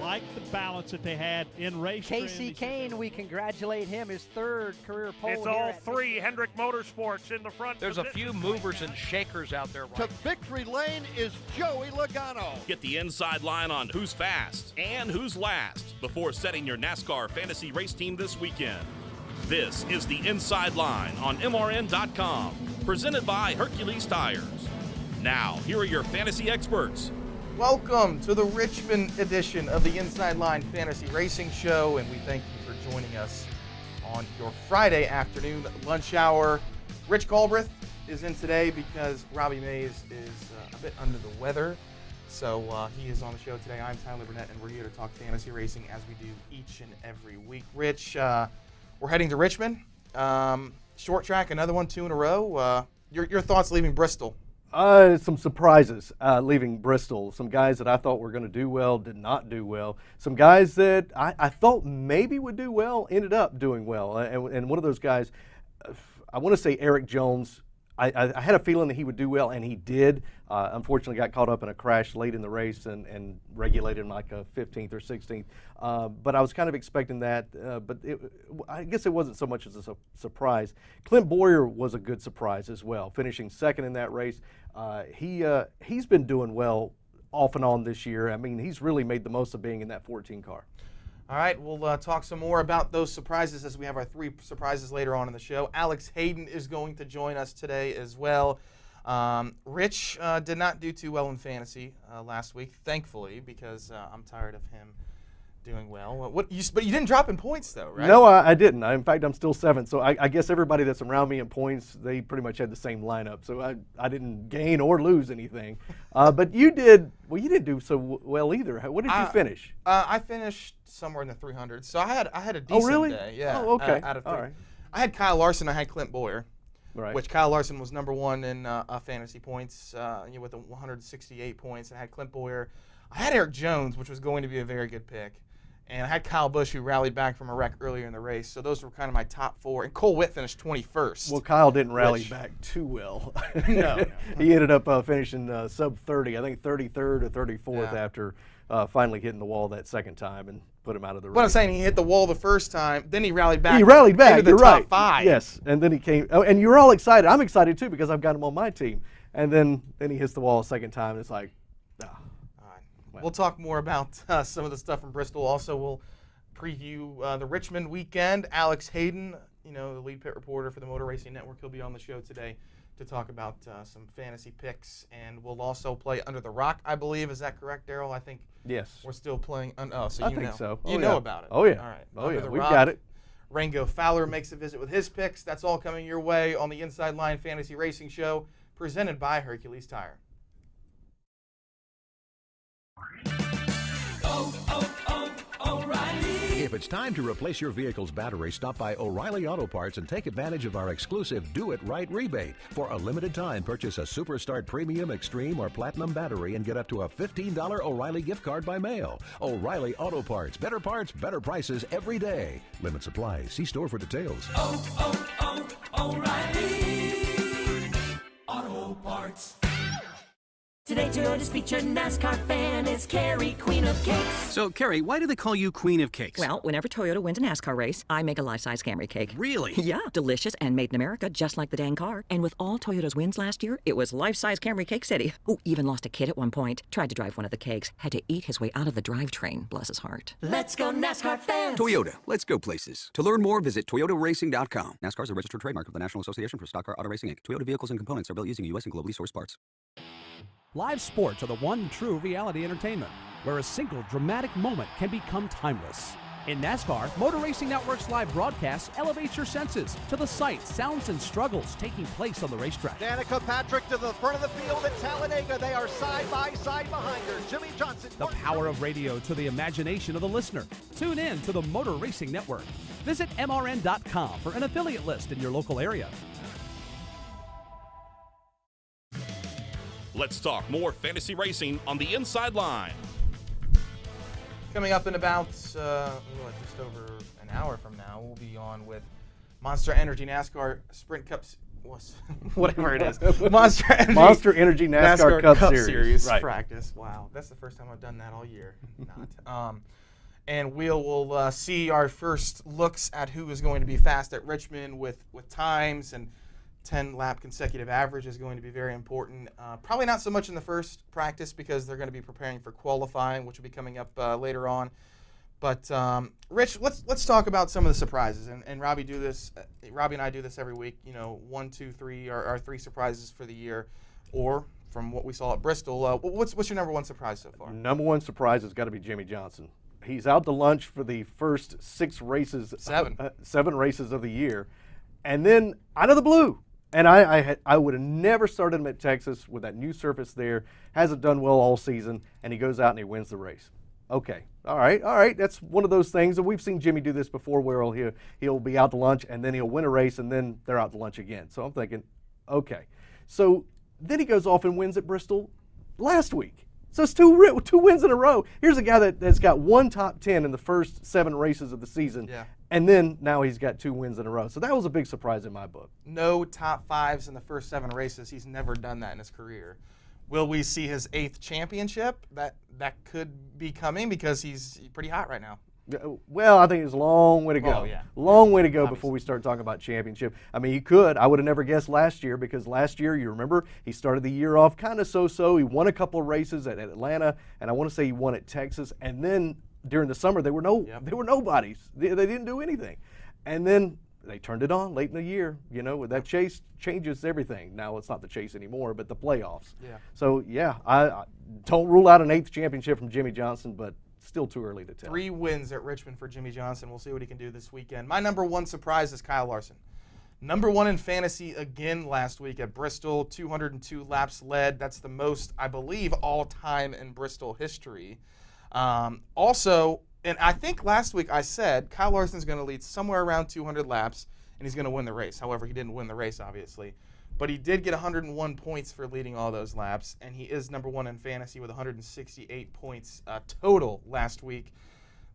like the balance that they had in race. Casey Kane, we congratulate him, his third career pole. It's all three Hendrick Motorsports in the front. There's a few movers and shakers out there. To victory lane is Joey Logano. Get the inside line on who's fast and who's last before setting your NASCAR fantasy race team this weekend. This is the Inside Line on MRN.com, presented by Hercules Tires. Now, here are your fantasy experts. Welcome to the Richmond edition of the Inside Line Fantasy Racing Show, and we thank you for joining us on your Friday afternoon lunch hour. Rich Culbreth is in today because Robbie Mays is a bit under the weather, so he is on the show today. I'm Tyler Burnett, and we're here to talk fantasy racing as we do each and every week. Rich, we're heading to Richmond. Short track, another one, 2 in a row. Your thoughts leaving Bristol? Some surprises leaving Bristol. Some guys that I thought were going to do well did not do well. Some guys that I thought maybe would do well ended up doing well. And one of those guys, I want to say Eric Jones. I had a feeling that he would do well, and he did. Unfortunately, got caught up in a crash late in the race and regulated in like a 15th or 16th. But I was kind of expecting that. But I guess it wasn't so much as a surprise. Clint Boyer was a good surprise as well, finishing second in that race. He's been doing well off and on this year. I mean, he's really made the most of being in that 14 car. All right, we'll talk some more about those surprises as we have our 3 surprises later on in the show. Alex Hayden is going to join us today as well. Rich did not do too well in fantasy last week, thankfully, because I'm tired of him doing well. But you didn't drop in points, though, right? No, I didn't. In fact, I'm still 7th. So I guess everybody that's around me in points, they pretty much had the same lineup. So I didn't gain or lose anything. But you did. Well, you didn't do so well either. What did you finish? I finished somewhere in the 300s. So I had a decent day. Yeah. Oh, okay. Out of 3. All right. I had Kyle Larson. I had Clint Boyer. Right. Which Kyle Larson was number 1 in fantasy points with 168 points. And I had Clint Boyer. I had Eric Jones, which was going to be a very good pick. And I had Kyle Busch, who rallied back from a wreck earlier in the race. So those were kind of my top 4. And Cole Witt finished 21st. Well, Kyle didn't rally back too well. No. He ended up finishing sub-30, I think 33rd or 34th after finally hitting the wall that second time and put him out of the race. What I'm saying, he hit the wall the first time, then he rallied back. He rallied back, into the you're top right. 5. Yes, and then he came, and you were all excited. I'm excited too because I've got him on my team. And then he hits the wall a second time, and it's like, We'll talk more about some of the stuff from Bristol. Also, we'll preview the Richmond weekend. Alex Hayden, the lead pit reporter for the Motor Racing Network, he'll be on the show today to talk about some fantasy picks. And we'll also play Under the Rock, I believe. Is that correct, Daryl? I think we're still playing. I think so. You know about it. Oh, yeah. All right. Oh, Under yeah. the We've Rock. got it. Rango Fowler makes a visit with his picks. That's all coming your way on the Inside Line Fantasy Racing Show, presented by Hercules Tire. If it's time to replace your vehicle's battery, stop by O'Reilly Auto Parts and take advantage of our exclusive Do It Right rebate. For a limited time, purchase a Superstart Premium, Extreme, or Platinum battery and get up to a $15 O'Reilly gift card by mail. O'Reilly Auto Parts. Better prices every day. Limit supply. See store for details. O'Reilly Auto Parts. Today, Toyota's featured NASCAR fan is Carrie, Queen of Cakes. So, Carrie, why do they call you Queen of Cakes? Well, whenever Toyota wins a NASCAR race, I make a life-size Camry cake. Really? Yeah, delicious and made in America, just like the dang car. And with all Toyota's wins last year, it was life-size Camry Cake City. Oh, even lost a kid at one point. Tried to drive one of the cakes. Had to eat his way out of the drivetrain. Bless his heart. Let's go NASCAR fans. Toyota, let's go places. To learn more, visit ToyotaRacing.com. NASCAR is a registered trademark of the National Association for Stock Car Auto Racing, Inc. Toyota vehicles and components are built using U.S. and globally sourced parts. Live sports are the one true reality entertainment, where a single dramatic moment can become timeless. In NASCAR, Motor Racing Network's live broadcasts elevate your senses to the sights, sounds, and struggles taking place on the racetrack. Danica Patrick to the front of the field at Talladega. They are side by side behind her. Jimmy Johnson. The power of radio to the imagination of the listener. Tune in to the Motor Racing Network. Visit MRN.com for an affiliate list in your local area. Let's talk more fantasy racing on the Inside Line. Coming up in about just over an hour from now, we'll be on with Monster Energy NASCAR Sprint Cup whatever it is. Monster Energy NASCAR Cup Series. Right. Practice. Wow, that's the first time I've done that all year. Not. And we'll see our first looks at who is going to be fast at Richmond with times, and 10-lap consecutive average is going to be very important. Probably not so much in the first practice because they're going to be preparing for qualifying, which will be coming up later on. But Rich, let's talk about some of the surprises. And Robbie and I do this every week. 1, 2, 3 are our 3 surprises for the year, or from what we saw at Bristol. What's your number 1 surprise so far? Number 1 surprise has got to be Jimmie Johnson. He's out to lunch for the first 6 races, 7 races of the year, and then out of the blue. And I would have never started him at Texas with that new surface there. Hasn't done well all season, and he goes out and he wins the race. Okay, all right. That's one of those things, and we've seen Jimmy do this before, where he'll be out to lunch, and then he'll win a race, and then they're out to lunch again. So I'm thinking, okay. So then he goes off and wins at Bristol last week. So it's 2 wins in a row. Here's a guy that's got 1 top 10 in the first 7 races of the season, and then now he's got 2 wins in a row. So that was a big surprise in my book. No top 5s in the first 7 races. He's never done that in his career. Will we see his 8th championship? That could be coming because he's pretty hot right now. Well, I think it's a long way to go. Oh, yeah. Long way to go before we start talking about championship. I mean, he could. I would have never guessed last year, because last year, you remember, he started the year off kind of so-so. He won a couple of races at Atlanta, and I want to say he won at Texas. And then during the summer, they were nobodies. They didn't do anything. And then they turned it on late in the year. With that chase changes everything. Now it's not the chase anymore, but the playoffs. Yeah. So, I don't rule out an 8th championship from Jimmie Johnson, but still too early to tell. 3 wins at Richmond for Jimmie Johnson. We'll see what he can do this weekend. My number 1 surprise is Kyle Larson. Number 1 in fantasy again last week at Bristol. 202 laps led. That's the most, I believe, all-time in Bristol history. Also, and I think last week I said Kyle Larson's going to lead somewhere around 200 laps, and he's going to win the race. However, he didn't win the race, obviously. But he did get 101 points for leading all those laps, and he is number 1 in fantasy with 168 points total last week.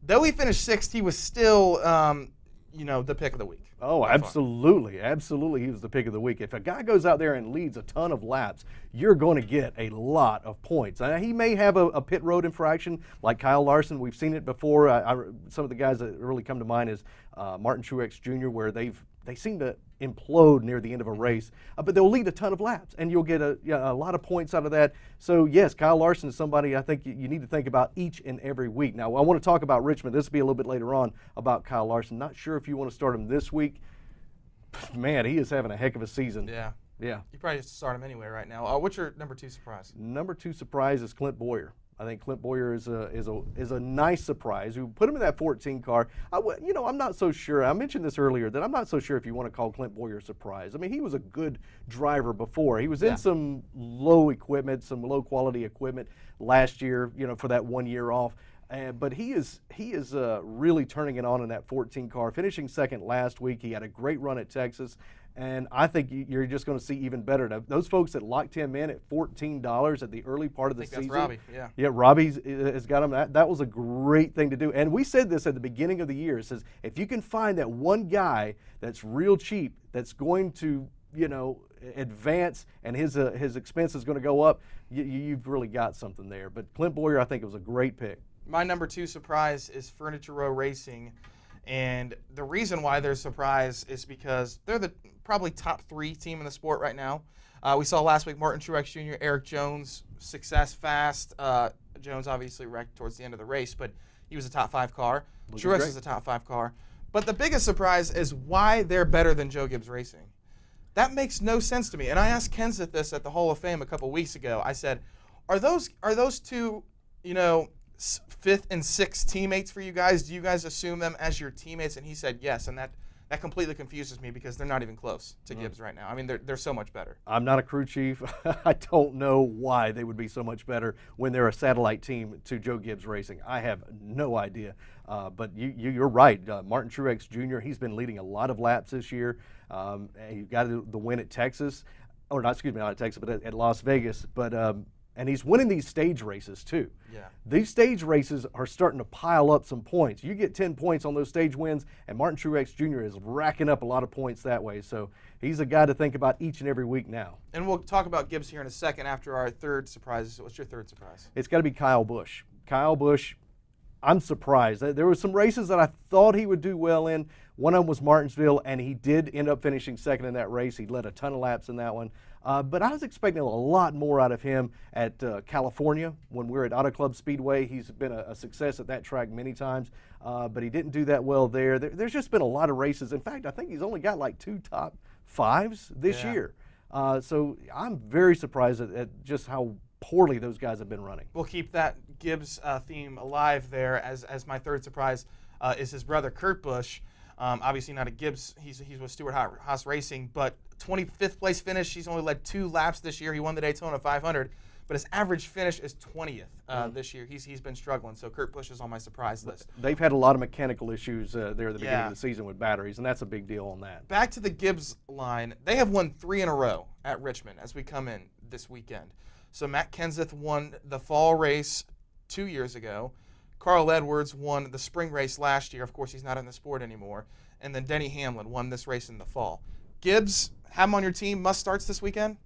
Though he finished 6th, he was still, the pick of the week. Oh, absolutely. Absolutely, he was the pick of the week. If a guy goes out there and leads a ton of laps, you're going to get a lot of points. He may have a pit road infraction like Kyle Larson. We've seen it before. Some of the guys that really come to mind is Martin Truex Jr., where they seem to implode near the end of a race, but they'll lead a ton of laps, and you'll get a lot of points out of that. So, yes, Kyle Larson is somebody I think you need to think about each and every week. Now, I want to talk about Richmond. This will be a little bit later on about Kyle Larson. Not sure if you want to start him this week. Man, he is having a heck of a season. Yeah. Yeah. You probably just start him anyway right now. What's your number 2 surprise? Number 2 surprise is Clint Boyer. I think Clint Boyer is a nice surprise. We put him in that 14 car. I'm not so sure. I mentioned this earlier that I'm not so sure if you want to call Clint Boyer a surprise. I mean, he was a good driver before. He was in some low quality equipment last year. For that 1 year off. But he is really turning it on in that 14 car, finishing 2nd last week. He had a great run at Texas. And I think you're just going to see even better. Now, those folks that locked him in at $14 at the early part of the season. That's Robbie, yeah. Yeah, Robbie has got him. That was a great thing to do. And we said this at the beginning of the year. It says, if you can find that one guy that's real cheap, that's going to, advance, and his expense is going to go up, you've really got something there. But Clint Boyer, I think it was a great pick. My number 2 surprise is Furniture Row Racing. And the reason why they're surprised is because they're the probably top 3 team in the sport right now. We saw last week Martin Truex Jr., Eric Jones, success fast. Jones obviously wrecked towards the end of the race, but he was a top 5 car. Truex is a top 5 car. But the biggest surprise is why they're better than Joe Gibbs Racing. That makes no sense to me. And I asked Kenseth this at the Hall of Fame a couple weeks ago. I said, are those 2, 5th and 6th teammates for you guys? Do you guys assume them as your teammates? And he said yes, and that completely confuses me because they're not even close to Gibbs right now. I mean, they're so much better. I'm not a crew chief. I don't know why they would be so much better when they're a satellite team to Joe Gibbs Racing. I have no idea. But you're right. Martin Truex Jr., he's been leading a lot of laps this year. He got the win at Texas. Not at Texas, but at Las Vegas. But and he's winning these stage races too. Yeah. These stage races are starting to pile up some points. You get 10 points on those stage wins, and Martin Truex Jr. is racking up a lot of points that way. So he's a guy to think about each and every week now. And we'll talk about Gibbs here in a second after our third surprise. What's your third surprise? It's got to be Kyle Busch. Kyle Busch, I'm surprised. There were some races that I thought he would do well in. One of them was Martinsville, and he did end up finishing second in that race. He led a ton of laps in that one. But I was expecting a lot more out of him at California when we were at Auto Club Speedway. He's been a success at that track many times, but he didn't do that well there. There's just been a lot of races. In fact, I think he's only got like 2 top 5s this year. So I'm very surprised at just how poorly those guys have been running. We'll keep that Gibbs theme alive there as my third surprise is his brother Kurt Busch. Obviously not a Gibbs, he's with Stewart-Haas Racing, but 25th place finish. He's only led 2 laps this year. He won the Daytona 500, but his average finish is 20th this year. He's been struggling, so Kurt Busch is on my surprise list. They've had a lot of mechanical issues there at the beginning of the season with batteries, and that's a big deal on that. Back to the Gibbs line. They have won 3 in a row at Richmond as we come in this weekend. So Matt Kenseth won the fall race 2 years ago. Carl Edwards won the spring race last year. Of course, he's not in the sport anymore. And then Denny Hamlin won this race in the fall. Gibbs, have him on your team, must starts this weekend?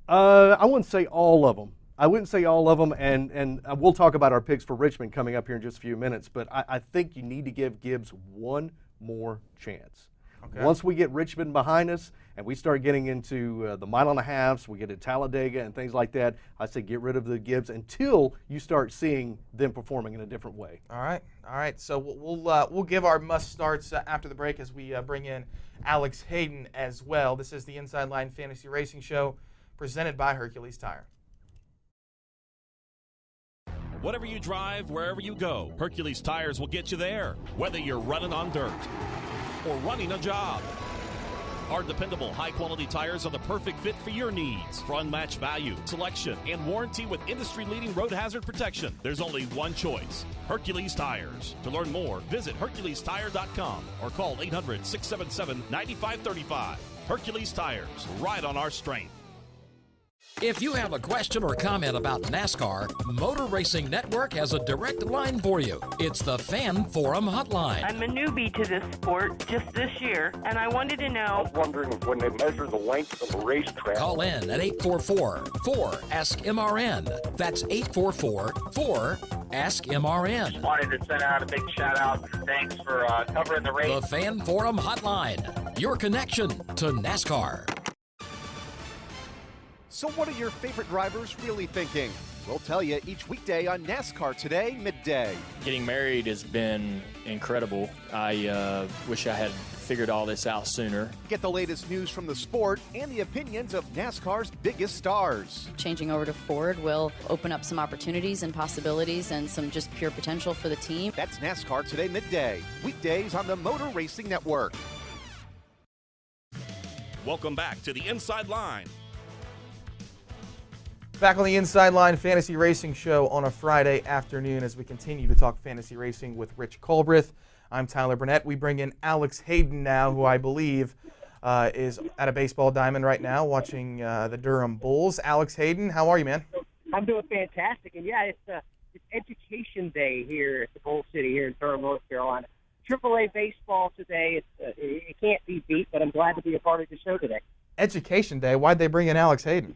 I wouldn't say all of them. I wouldn't say all of them, and we'll talk about our picks for Richmond coming up here in just a few minutes, but I think you need to give Gibbs one more chance. Okay. Once we get Richmond behind us and we start getting into the mile and a halves, we get to Talladega and things like that, I say get rid of the Gibbs until you start seeing them performing in a different way. All right. So we'll give our must starts after the break as we bring in Alex Hayden as well. This is the Inside Line Fantasy Racing Show presented by Hercules Tire. Whatever you drive, wherever you go, Hercules Tires will get you there. Whether you're running on dirt or running a job, our dependable, high-quality tires are the perfect fit for your needs. For unmatched value, selection, and warranty with industry-leading road hazard protection, there's only one choice: Hercules Tires. To learn more, visit HerculesTire.com or call 800-677-9535. Hercules Tires, ride on our strength. If you have a question or comment about NASCAR, Motor Racing Network has a direct line for you. It's the Fan Forum Hotline. I'm a newbie to this sport just this year, and I wanted to know. I was wondering when they measure the length of a racetrack. Call in at 844-4-ASK-MRN. That's 844-4-ASK-MRN. Wanted to send out a big shout out. Thanks for covering the race. The Fan Forum Hotline, your connection to NASCAR. So what are your favorite drivers really thinking? We'll tell you each weekday on NASCAR Today, midday. Getting married has been incredible. I wish I had figured all this out sooner. Get the latest news from the sport and the opinions of NASCAR's biggest stars. Changing over to Ford will open up some opportunities and possibilities and some just pure potential for the team. That's NASCAR Today, midday. Weekdays on the Motor Racing Network. Welcome back to the Inside Line. Back on the Inside Line Fantasy Racing Show on a Friday afternoon as we continue to talk fantasy racing with Rich Culbreth. I'm Tyler Burnett. We bring in Alex Hayden now, who I believe is at a baseball diamond right now watching the Durham Bulls. Alex Hayden, how are you, man? I'm doing fantastic. And, yeah, it's Education Day here at the Bull City here in Durham, North Carolina. AAA baseball today, it can't be beat, but I'm glad to be a part of the show today. Education Day? Why'd they bring in Alex Hayden?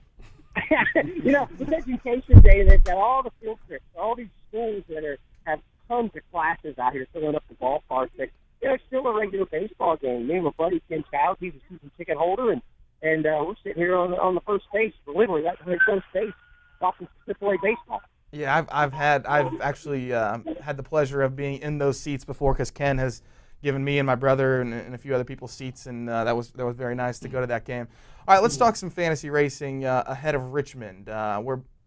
You know, it's Education Day. They've got all the field trips, all these schools that have tons of classes out here filling up the ballpark. But it's still a regular baseball game. Me and my buddy Ken Childs, he's a season ticket holder, and we're sitting here on the first base, literally right behind first base, watching AAA baseball. Yeah, I've actually had the pleasure of being in those seats before because Ken has given me and my brother and a few other people seats, and that was very nice to go to that game. All right, let's talk some fantasy racing ahead of Richmond.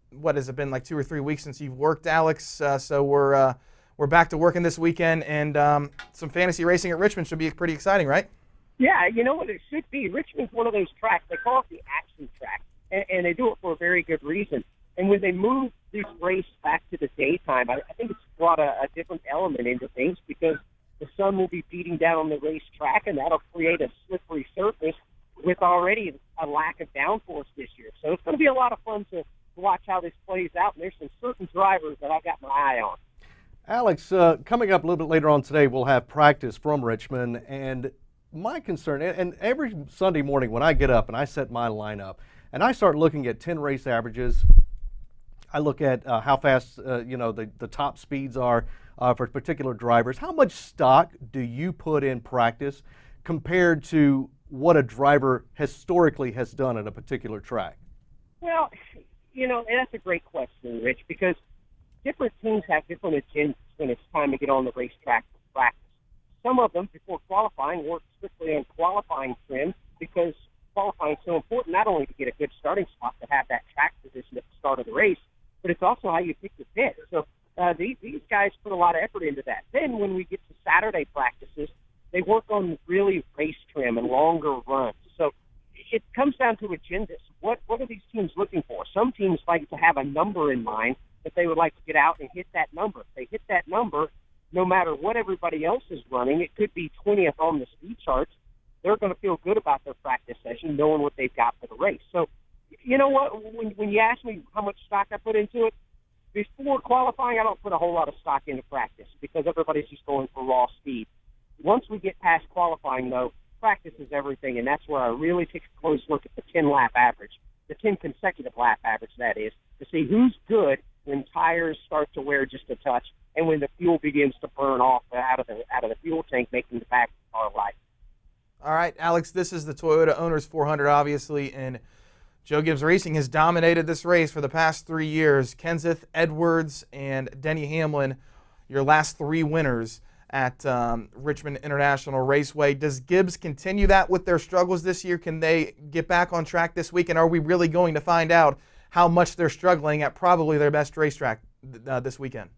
What has it been, like 2 or 3 weeks since you've worked, Alex? So we're back to working this weekend, and some fantasy racing at Richmond should be pretty exciting, right? Yeah, you know what it should be. Richmond's one of those tracks. They call it the action track, and they do it for a very good reason. And when they move this race back to the daytime, I think it's brought a different element into things because the sun will be beating down on the racetrack, and that'll create a slippery surface with already a lack of downforce this year. So it's going to be a lot of fun to watch how this plays out, and there's some certain drivers that I got my eye on. Alex, coming up a little bit later on today, we'll have practice from Richmond, and my concern, and every Sunday morning when I get up and I set my lineup, and I start looking at 10 race averages, I look at how fast the top speeds are for particular drivers. How much stock do you put in practice compared to what a driver historically has done at a particular track? Well, that's a great question, Rich, because different teams have different agendas when it's time to get on the racetrack to practice. Some of them, before qualifying, work strictly on qualifying trim because qualifying is so important, not only to get a good starting spot, to have that track position at the start of the race, but it's also how you pick your pit. So these guys put a lot of effort into that. Then when we get to Saturday practices, they work on really race trim and longer runs. So it comes down to agendas. What are these teams looking for? Some teams like to have a number in mind that they would like to get out and hit that number. If they hit that number, no matter what everybody else is running, it could be 20th on the speed charts, they're going to feel good about their practice session, knowing what they've got for the race. So, you know what, when you ask me how much stock I put into it, before qualifying, I don't put a whole lot of stock into practice because everybody's just going for raw speed. Once we get past qualifying, though, practice is everything, and that's where I really take a close look at the 10-lap average, the 10 consecutive lap average, that is, to see who's good when tires start to wear just a touch and when the fuel begins to burn off out of the fuel tank, making the back of the car light. All right, Alex, this is the Toyota Owners 400, obviously, and Joe Gibbs Racing has dominated this race for the past 3 years. Kenseth, Edwards, and Denny Hamlin, your last 3 winners at Richmond International Raceway. Does Gibbs continue that with their struggles this year? Can they get back on track this week? And are we really going to find out how much they're struggling at probably their best racetrack this weekend?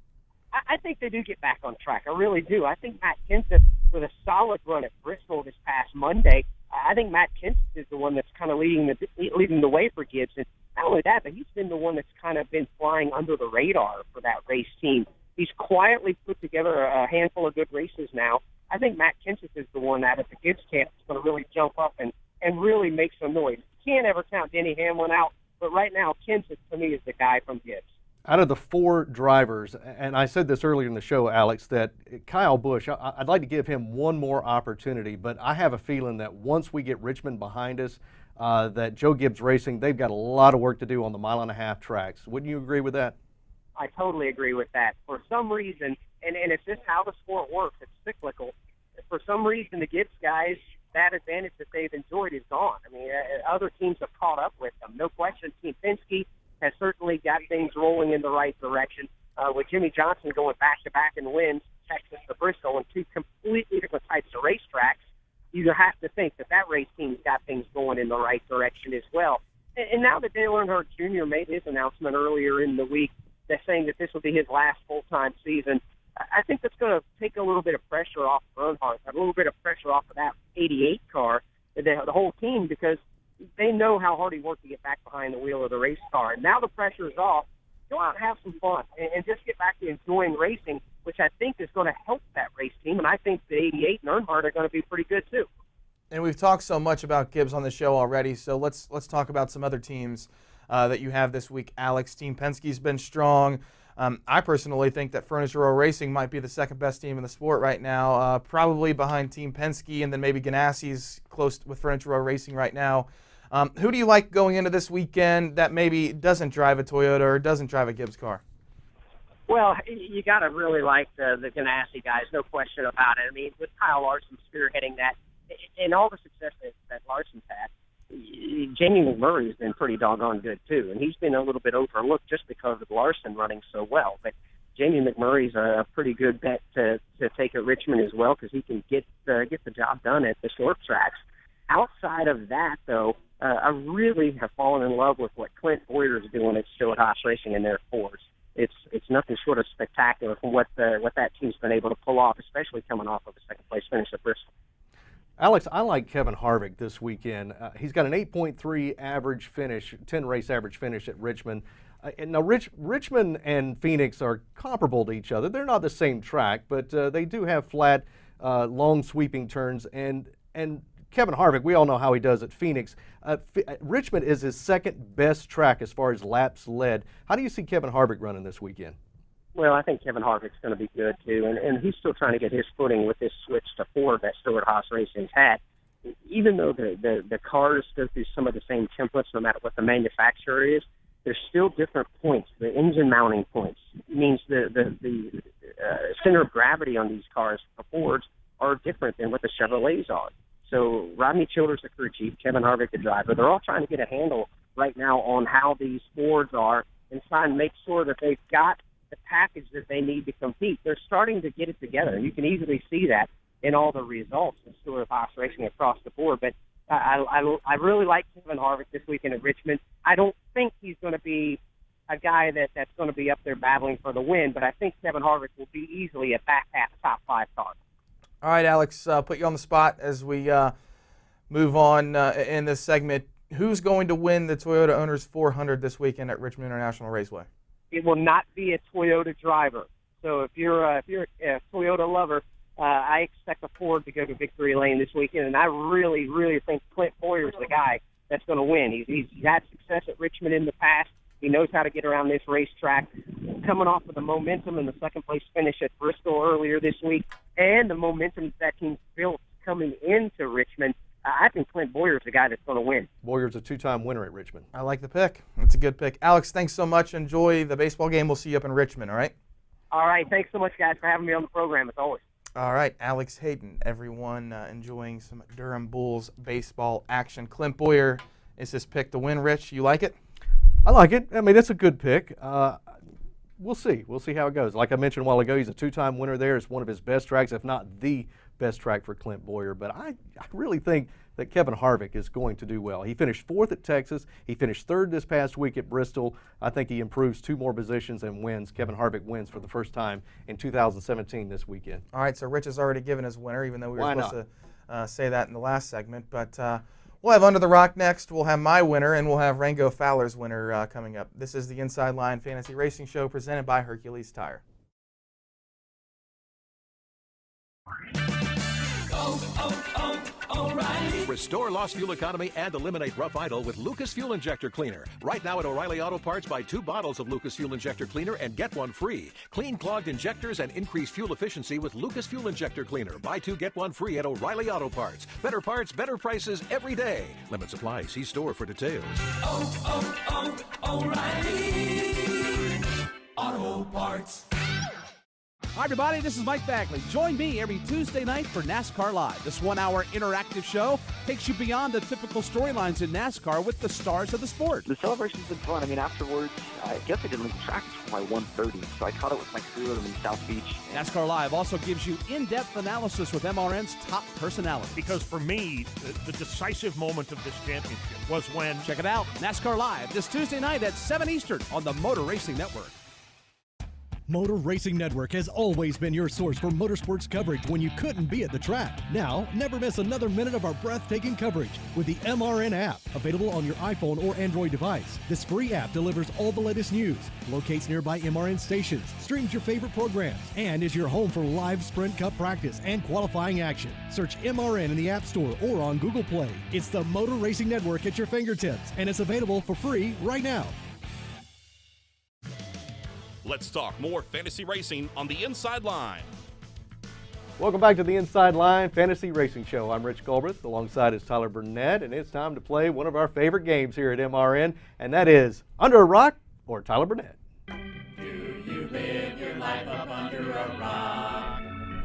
I think they do get back on track. I really do. I think Matt Kenseth, with a solid run at Bristol this past Monday, I think Matt Kenseth is the one that's kind of leading the way for Gibbs. And not only that, but he's been the one that's kind of been flying under the radar for that race team. He's quietly put together a handful of good races now. I think Matt Kenseth is the one out of the Gibbs camp that's going to really jump up and really make some noise. You can't ever count Denny Hamlin out, but right now Kenseth, to me, is the guy from Gibbs. Out of the 4 drivers, and I said this earlier in the show, Alex, that Kyle Busch, I'd like to give him one more opportunity, but I have a feeling that once we get Richmond behind us, that Joe Gibbs Racing, they've got a lot of work to do on the 1.5-mile tracks. Wouldn't you agree with that? I totally agree with that. For some reason, and it's just how the sport works, it's cyclical. For some reason, the Gibbs guys, that advantage that they've enjoyed is gone. I mean, other teams have caught up with them. No question, Team Penske has certainly got things rolling in the right direction. With Jimmy Johnson going back-to-back in wins, Texas to Bristol, and 2 completely different types of racetracks, you have to think that race team's got things going in the right direction as well. And now that Dale Earnhardt Jr. made his announcement earlier in the week, they're saying that this will be his last full-time season, I think that's going to take a little bit of pressure off of Earnhardt, a little bit of pressure off of that 88 car, the whole team, because they know how hard he worked to get back behind the wheel of the race car. And now the pressure is off. Go out and have some fun and just get back to enjoying racing, which I think is going to help that race team. And I think the 88 and Earnhardt are going to be pretty good too. And we've talked so much about Gibbs on the show already, so let's talk about some other teams that you have this week. Alex, Team Penske's been strong. I personally think that Furniture Row Racing might be the second best team in the sport right now, probably behind Team Penske, and then maybe Ganassi's close with Furniture Row Racing right now. Who do you like going into this weekend that maybe doesn't drive a Toyota or doesn't drive a Gibbs car? Well, you got to really like the Ganassi guys, no question about it. I mean, with Kyle Larson spearheading that, and all the success that Larson's had, Jamie McMurray has been pretty doggone good too, and he's been a little bit overlooked just because of Larson running so well. But Jamie McMurray's a pretty good bet to take at Richmond as well, because he can get the job done at the short tracks. Outside of that, though, I really have fallen in love with what Clint Boyer's doing at Stewart-Haas Racing in their Fords. It's nothing short of spectacular from what that team's been able to pull off, especially coming off of a second-place finish at Bristol. Alex, I like Kevin Harvick this weekend. He's got an 8.3 average finish, 10-race average finish at Richmond. Now, Richmond and Phoenix are comparable to each other. They're not the same track, but they do have flat, long sweeping turns. And Kevin Harvick, we all know how he does at Phoenix. Richmond is his second best track as far as laps led. How do you see Kevin Harvick running this weekend? Well, I think Kevin Harvick's going to be good, too, and he's still trying to get his footing with this switch to Ford that Stewart-Haas Racing's had. Even though the cars go through some of the same templates, no matter what the manufacturer is, there's still different points. The engine mounting points means the center of gravity on these cars, the Fords, are different than what the Chevrolets are. So Rodney Childers, the crew chief, Kevin Harvick, the driver, they're all trying to get a handle right now on how these Fords are and trying to make sure that they've got the package that they need to compete. They're starting to get it together, and you can easily see that in all the results of Stewart-Haas Racing across the board. But I really like Kevin Harvick this weekend at Richmond. I don't think he's going to be a guy that's going to be up there battling for the win, but I think Kevin Harvick will be easily a back half top 5 car. All right, Alex, put you on the spot as we move on in this segment. Who's going to win the Toyota Owners 400 this weekend at Richmond International Raceway? It will not be a Toyota driver. So if you're a Toyota lover, I expect a Ford to go to victory lane this weekend, and I really, really think Clint Boyer's the guy that's going to win. He's had success at Richmond in the past. He knows how to get around this racetrack. Coming off of the momentum in the second-place finish at Bristol earlier this week, and the momentum that he's built coming into Richmond, I think Clint Boyer's the guy that's going to win. Boyer's a 2-time winner at Richmond. I like the pick. That's a good pick. Alex, thanks so much. Enjoy the baseball game. We'll see you up in Richmond, all right? All right. Thanks so much, guys, for having me on the program, as always. All right, Alex Hayden, everyone enjoying some Durham Bulls baseball action. Clint Boyer is his pick to win, Rich. You like it? I like it. I mean, it's a good pick. We'll see. We'll see how it goes. Like I mentioned a while ago, he's a 2-time winner there. It's one of his best tracks, if not the best track for Clint Boyer. But I really think that Kevin Harvick is going to do well. He finished 4th at Texas. He finished 3rd this past week at Bristol. I think he improves 2 more positions and wins. Kevin Harvick wins for the first time in 2017 this weekend. All right, so Rich has already given his winner, even though we were supposed to say that in the last segment. But we'll have Under the Rock next. We'll have my winner, and we'll have Rango Fowler's winner coming up. This is the Inside Line Fantasy Racing Show presented by Hercules Tire. O'Reilly. Restore lost fuel economy and eliminate rough idle with Lucas Fuel Injector Cleaner. Right now at O'Reilly Auto Parts, buy 2 bottles of Lucas Fuel Injector Cleaner and get 1 free. Clean clogged injectors and increase fuel efficiency with Lucas Fuel Injector Cleaner. Buy 2, get 1 free at O'Reilly Auto Parts. Better parts, better prices every day. Limit supply. See store for details. O'Reilly Auto Parts. Hi, everybody. This is Mike Bagley. Join me every Tuesday night for NASCAR Live. This 1-hour interactive show takes you beyond the typical storylines in NASCAR with the stars of the sport. The celebration's been fun. I mean, afterwards, I guess I didn't leave the track until probably 1:30, so I caught it with my crew in South Beach. NASCAR Live also gives you in-depth analysis with MRN's top personalities. Because for me, the decisive moment of this championship was when... Check it out. NASCAR Live this Tuesday night at 7 Eastern on the Motor Racing Network. Motor Racing Network has always been your source for motorsports coverage when you couldn't be at the track. Now, never miss another minute of our breathtaking coverage with the MRN app, available on your iPhone or Android device. This free app delivers all the latest news, locates nearby MRN stations, streams your favorite programs, and is your home for live Sprint Cup practice and qualifying action. Search MRN in the App Store or on Google Play. It's the Motor Racing Network at your fingertips, and it's available for free right now. Let's talk more fantasy racing on the Inside Line. Welcome back to the Inside Line Fantasy Racing Show. I'm Rich Culbreth. Alongside is Tyler Burnett, and it's time to play one of our favorite games here at MRN, and that is Under a Rock or Tyler Burnett. Do you live your life up under a rock,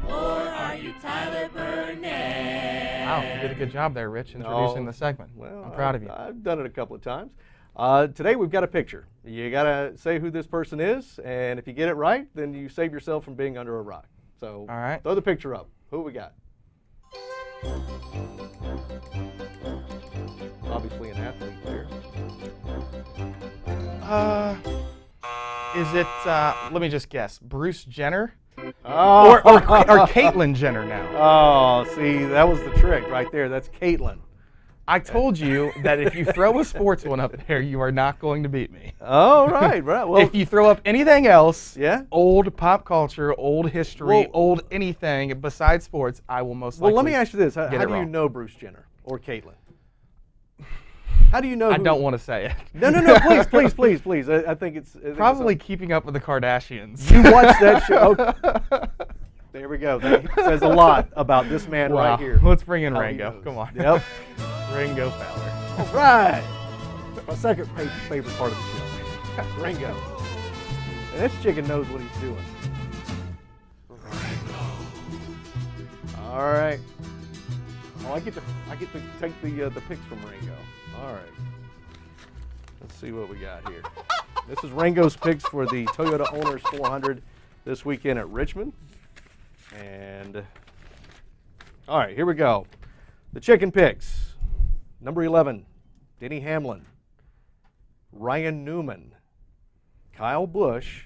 or are you Tyler Burnett? Wow, you did a good job there, Rich, introducing the segment. Well, I'm proud of you. I've done it a couple of times. Today we've got a picture. You got to say who this person is, and if you get it right, then you save yourself from being under a rock. So all right, throw the picture up. Who we got? Obviously an athlete there. Is it, let me just guess, Bruce Jenner? Oh. Or Caitlyn Jenner now. Oh, see, that was the trick right there. That's Caitlyn. I told you that if you throw a sports one up there, you are not going to beat me. Oh, right. Well, if you throw up anything else, yeah, old pop culture, old history, old anything besides sports, I will most likely. Well, let me ask you this: How do wrong. you know Bruce Jenner? or Caitlin? How do you know? I don't want to say it. No, please. I think it's probably Keeping Up with the Kardashians. You watch that show. Okay. There we go. That says a lot about this man right here. Let's bring in Rango. Come on. Yep. Rango Fowler. All right. My second favorite part of the show. Rango. And this chicken knows what he's doing. All right. Oh, I get to take the picks from Rango. All right. Let's see what we got here. This is Rango's picks for the Toyota Owners 400 this weekend at Richmond. And all right, here we go. The chicken picks. Number 11, Denny Hamlin, Ryan Newman, Kyle Busch,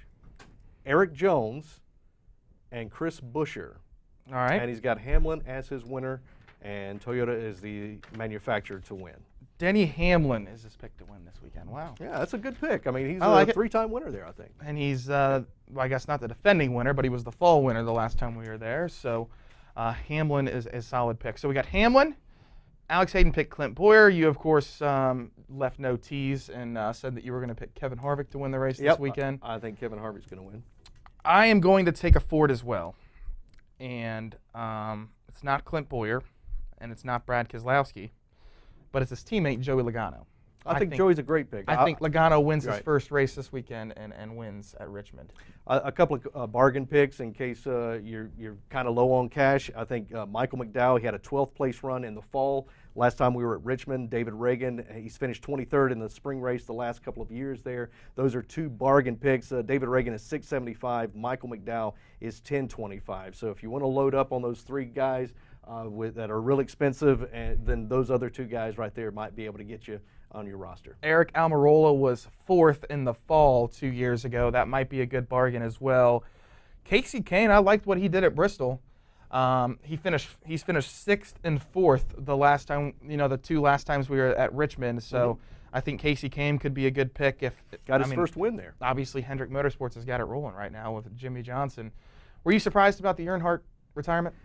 Eric Jones, and Chris Buescher. All right. And he's got Hamlin as his winner, and Toyota is the manufacturer to win. Denny Hamlin is his pick to win this weekend. Wow. Yeah, that's a good pick. I mean, he's a three-time winner there, I think. And he's, I guess, not the defending winner, but he was the fall winner the last time we were there. So Hamlin is a solid pick. So we got Hamlin. Alex Hayden picked Clint Boyer. You, of course, left no tease and said that you were going to pick Kevin Harvick to win the race this weekend. I think Kevin Harvick's going to win. I am going to take a Ford as well. And it's not Clint Boyer, and it's not Brad Keselowski, but it's his teammate, Joey Logano. I think Joey's a great pick. I think Logano wins his first race this weekend and wins at Richmond. A couple of bargain picks in case you're kind of low on cash. I think Michael McDowell, he had a 12th place run in the fall. Last time we were at Richmond, David Reagan, he's finished 23rd in the spring race the last couple of years there. Those are two bargain picks. David Reagan is $675. Michael McDowell is $1025. So if you want to load up on those three guys that are real expensive, then those other two guys right there might be able to get you on your roster. Eric Almirola was 4th in the fall 2 years ago. That might be a good bargain as well. Casey Kane, I liked what he did at Bristol. He's finished 6th and 4th the last time, the two last times we were at Richmond. So I think Casey Kane could be a good pick. Got his first win there. Obviously, Hendrick Motorsports has got it rolling right now with Jimmy Johnson. Were you surprised about the Earnhardt retirement?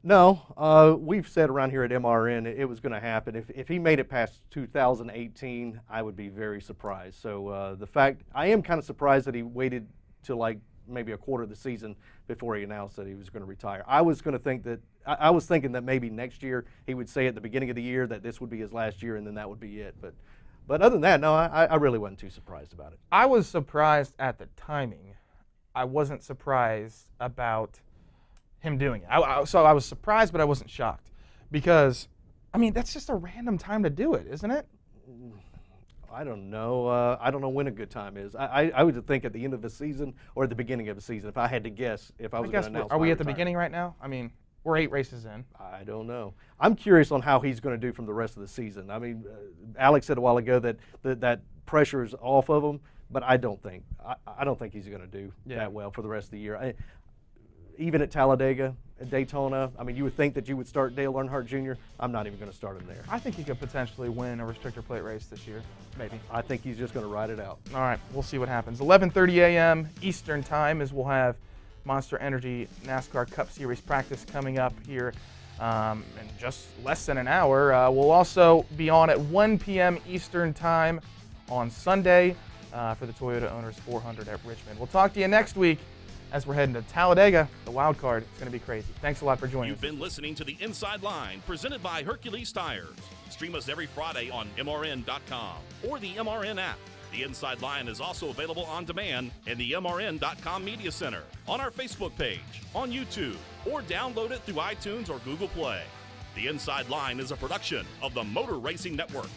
No, we've said around here at MRN it was going to happen. If he made it past 2018, I would be very surprised. So I am kind of surprised that he waited till like maybe a quarter of the season before he announced that he was going to retire. I was thinking that maybe next year he would say at the beginning of the year that this would be his last year and then that would be it. But other than that, no, I really wasn't too surprised about it. I was surprised at the timing. I wasn't surprised about him doing it. So I was surprised, but I wasn't shocked because, that's just a random time to do it, isn't it? I don't know. I don't know when a good time is. I would think at the end of the season or at the beginning of the season, if I had to guess, if I was going to announce. Are we at the beginning right now? We're 8 races in. I don't know. I'm curious on how he's going to do from the rest of the season. Alex said a while ago that pressure is off of him, but I don't think he's going to do that well for the rest of the year. Even at Talladega, at Daytona, you would think that you would start Dale Earnhardt Jr. I'm not even going to start him there. I think he could potentially win a restrictor plate race this year, maybe. I think he's just going to ride it out. All right, we'll see what happens. 11:30 a.m. Eastern Time is we'll have Monster Energy NASCAR Cup Series practice coming up here in just less than an hour. We'll also be on at 1 p.m. Eastern Time on Sunday for the Toyota Owners 400 at Richmond. We'll talk to you next week as we're heading to Talladega, the wild card. It's going to be crazy. Thanks a lot for joining us. You've been listening to The Inside Line, presented by Hercules Tires. Stream us every Friday on MRN.com or the MRN app. The Inside Line is also available on demand in the MRN.com Media Center, on our Facebook page, on YouTube, or download it through iTunes or Google Play. The Inside Line is a production of the Motor Racing Network.